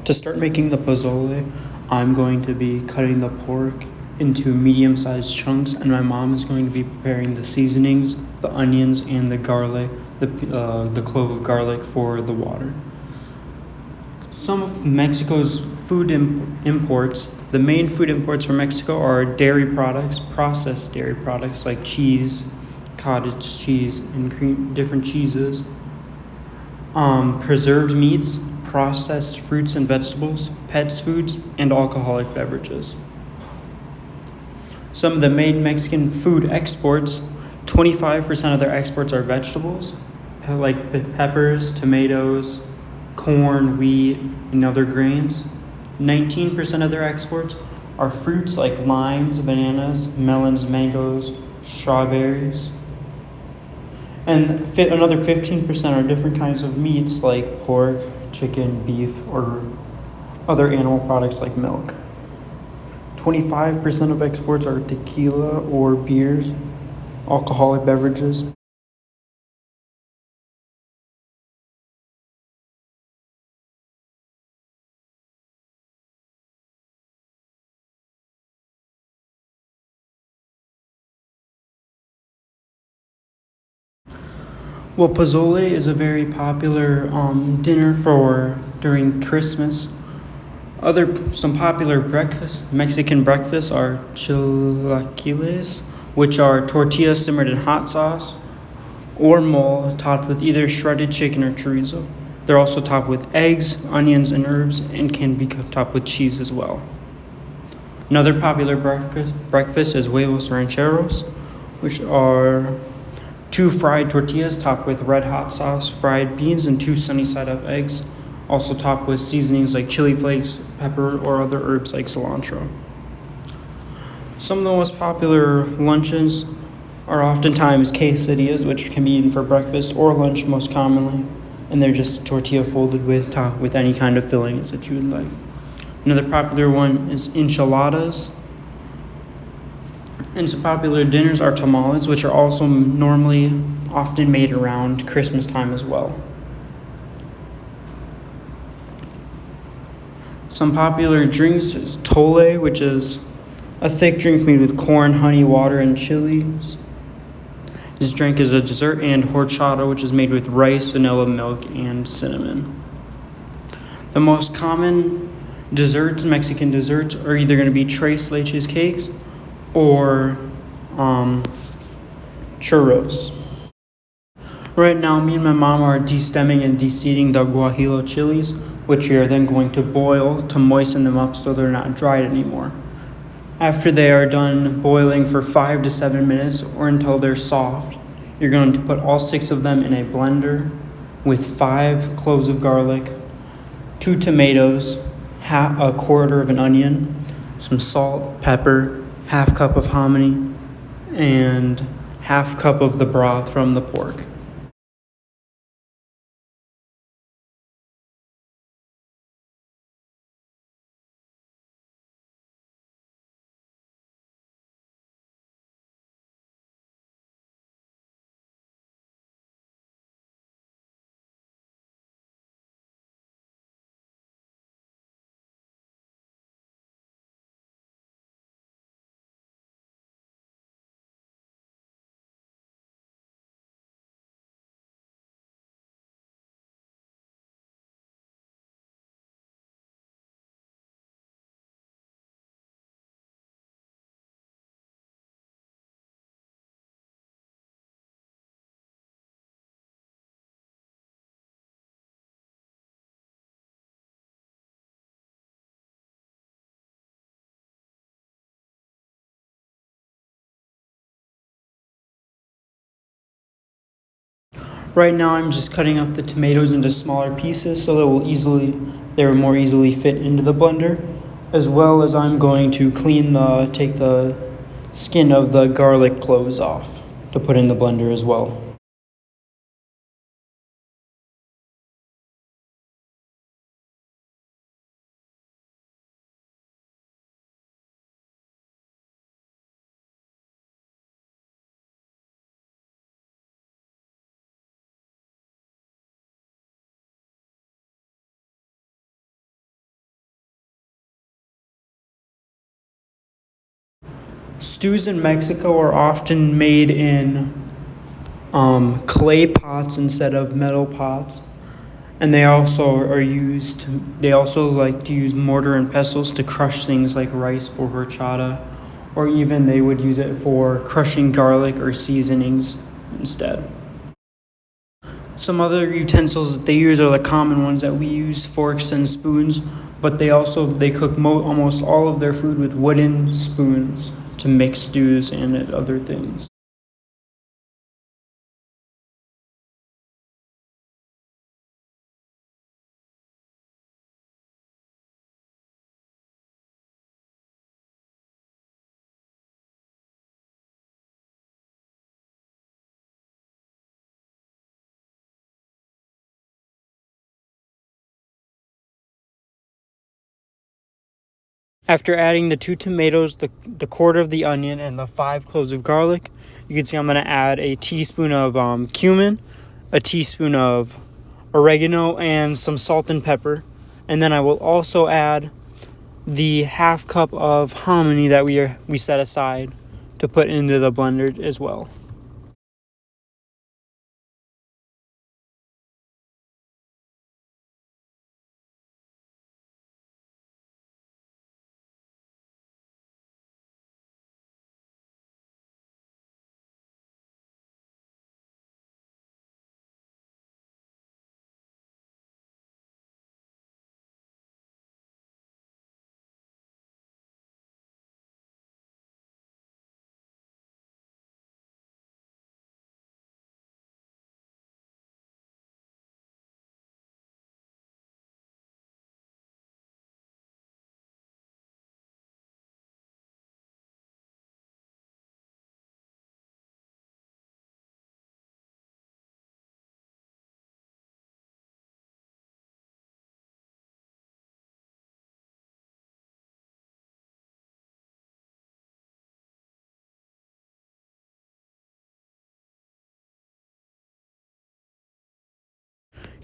To start making the pozole, I'm going to be cutting the pork into medium-sized chunks, and my mom is going to be preparing the seasonings, the onions, and the garlic, the clove of garlic for the water. Some of Mexico's food imports, the main food imports from Mexico are dairy products, processed dairy products like cheese, cottage cheese, and different cheeses, preserved meats, processed fruits and vegetables, pet foods, and alcoholic beverages. Some of the main Mexican food exports, 25% of their exports are vegetables, like peppers, tomatoes, corn, wheat, and other grains. 19% of their exports are fruits like limes, bananas, melons, mangoes, strawberries. And another 15% are different kinds of meats like pork, chicken, beef, or other animal products like milk. 25% of exports are tequila or beers, alcoholic beverages. Well, pozole is a very popular dinner for during Christmas. Some popular Mexican breakfasts are chilaquiles, which are tortillas simmered in hot sauce, or mole topped with either shredded chicken or chorizo. They're also topped with eggs, onions, and herbs, and can be topped with cheese as well. Another popular breakfast is huevos rancheros, which are two fried tortillas topped with red hot sauce, fried beans, and two sunny side up eggs, also topped with seasonings like chili flakes, pepper, or other herbs like cilantro. Some of the most popular lunches are oftentimes quesadillas, which can be eaten for breakfast or lunch most commonly, and they're just tortilla folded with any kind of fillings that you would like. Another popular one is enchiladas. And some popular dinners are tamales, which are also often made around Christmas time as well. Some popular drinks is tole, which is a thick drink made with corn, honey, water, and chilies. This drink is a dessert, and horchata, which is made with rice, vanilla, milk, and cinnamon. The most common Mexican desserts, are either going to be tres leches cakes or churros. Right now, me and my mom are destemming and deseeding the guajillo chilies, which we are then going to boil to moisten them up so they're not dried anymore. After they are done boiling for 5 to 7 minutes or until they're soft, you're going to put all 6 of them in a blender with 5 cloves of garlic, 2 tomatoes, a quarter of an onion, some salt, pepper, half cup of hominy, and half cup of the broth from the pork. Right now, I'm just cutting up the tomatoes into smaller pieces so they will more easily fit into the blender, as well as I'm going to take the skin of the garlic cloves off to put in the blender as well. Stews in Mexico are often made in clay pots instead of metal pots, and they also like to use mortar and pestles to crush things like rice for horchata, or even they would use it for crushing garlic or seasonings instead. Some other utensils that they use are the common ones that we use, forks and spoons, but they cook almost all of their food with wooden spoons to mix stews and other things. After adding the 2 tomatoes, the quarter of the onion, and the 5 cloves of garlic, you can see I'm going to add a teaspoon of cumin, a teaspoon of oregano, and some salt and pepper. And then I will also add the half cup of hominy that we set aside to put into the blender as well.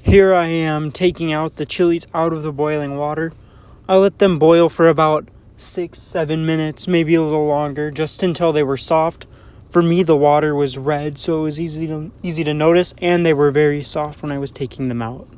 Here I am taking out the chilies out of the boiling water. I let them boil for about 6-7 minutes, maybe a little longer, just until they were soft. For me, the water was red, so it was easy to notice, and they were very soft when I was taking them out.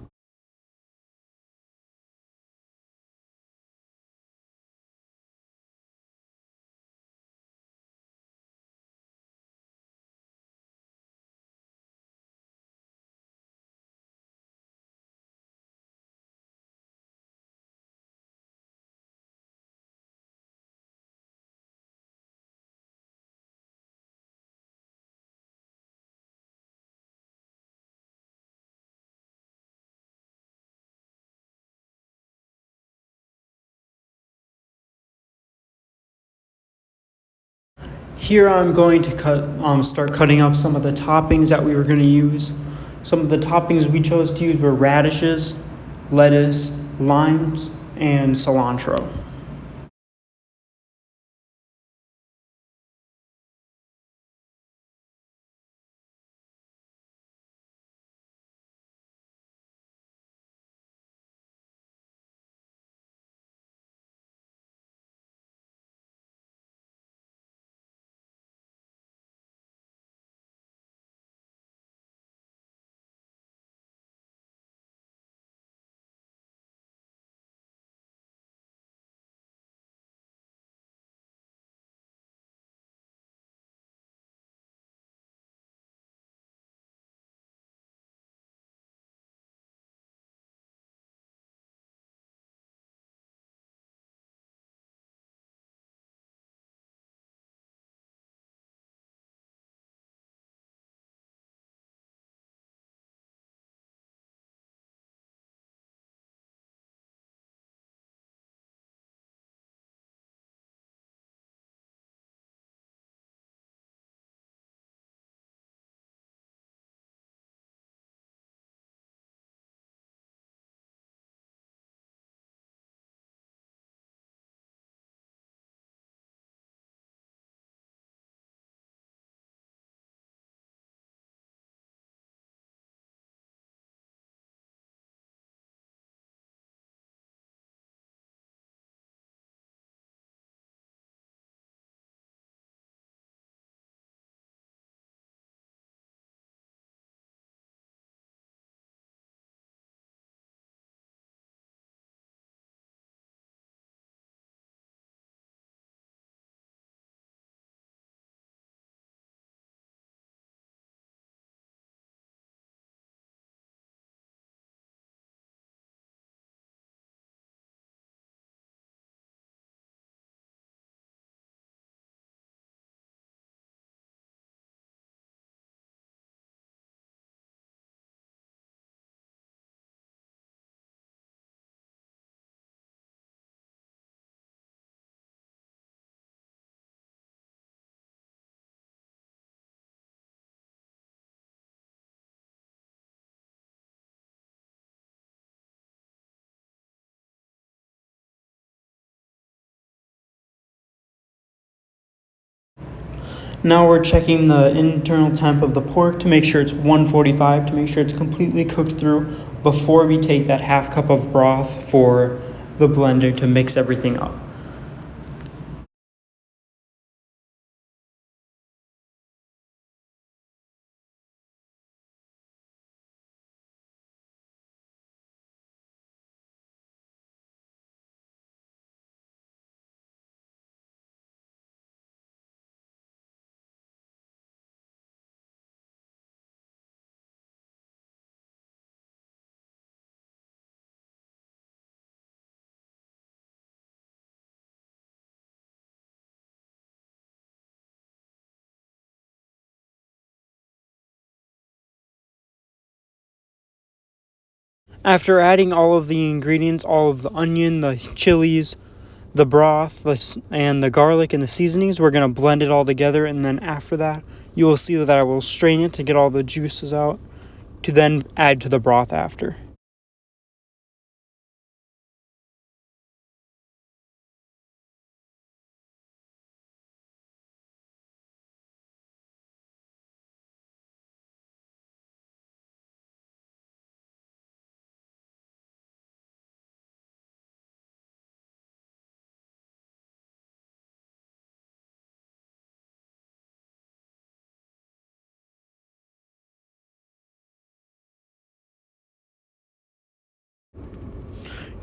Here I'm going to start cutting up some of the toppings that we were going to use. Some of the toppings we chose to use were radishes, lettuce, limes, and cilantro. Now we're checking the internal temp of the pork to make sure it's 145, to make sure it's completely cooked through before we take that half cup of broth for the blender to mix everything up. After adding all of the ingredients, all of the onion, the chilies, the broth, and the garlic and the seasonings, we're going to blend it all together, and then after that, you will see that I will strain it to get all the juices out, to then add to the broth after.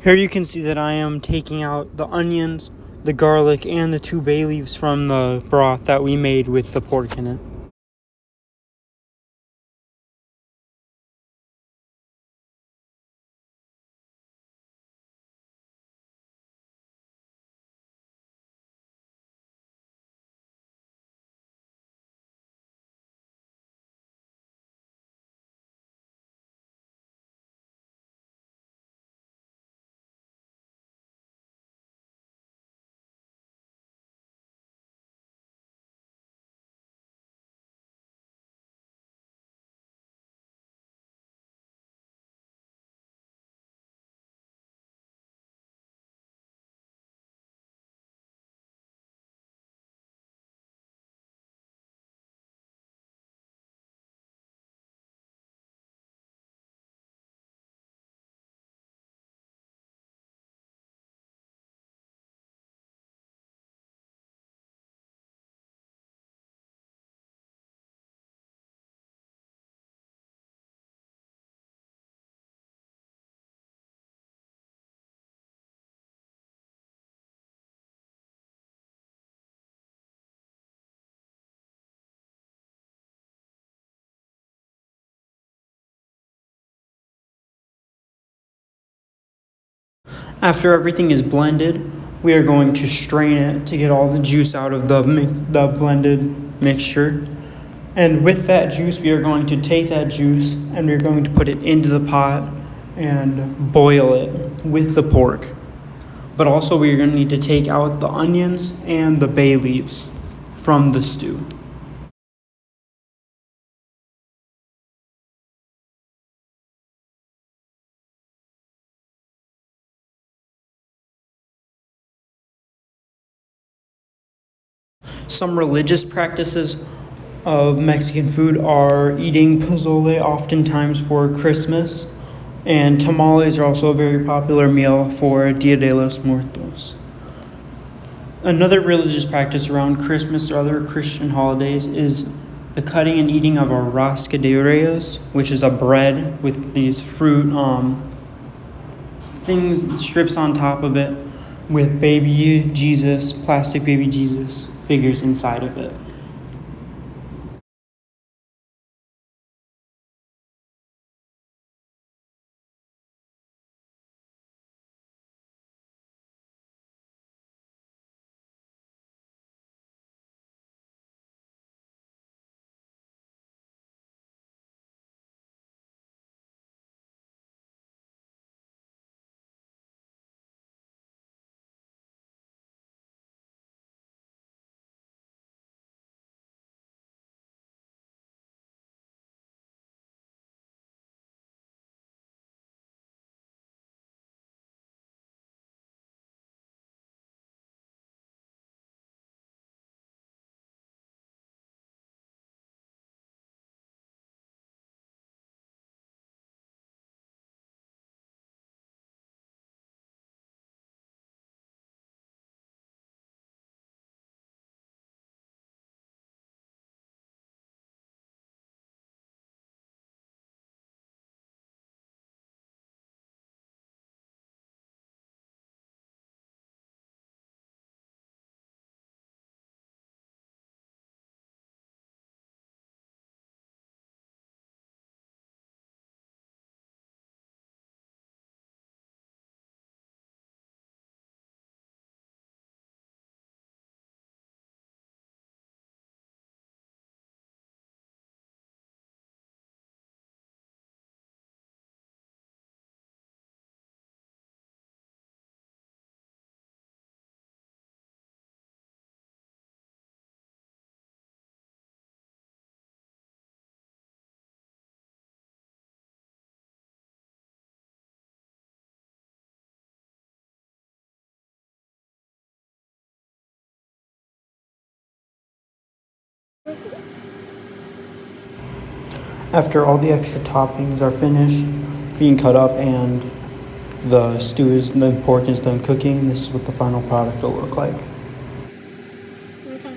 Here you can see that I am taking out the onions, the garlic, and the 2 bay leaves from the broth that we made with the pork in it. After everything is blended, we are going to strain it to get all the juice out of the blended mixture. And with that juice, we are going to take that juice and we're going to put it into the pot and boil it with the pork. But also, we're going to need to take out the onions and the bay leaves from the stew. Some religious practices of Mexican food are eating pozole oftentimes for Christmas, and tamales are also a very popular meal for Dia de los Muertos. Another religious practice around Christmas or other Christian holidays is the cutting and eating of our rascadillas, which is a bread with these fruit things, strips on top of it, with baby Jesus, plastic baby Jesus figures inside of it. After all the extra toppings are finished being cut up and the pork is done cooking, this is what the final product will look like. Okay.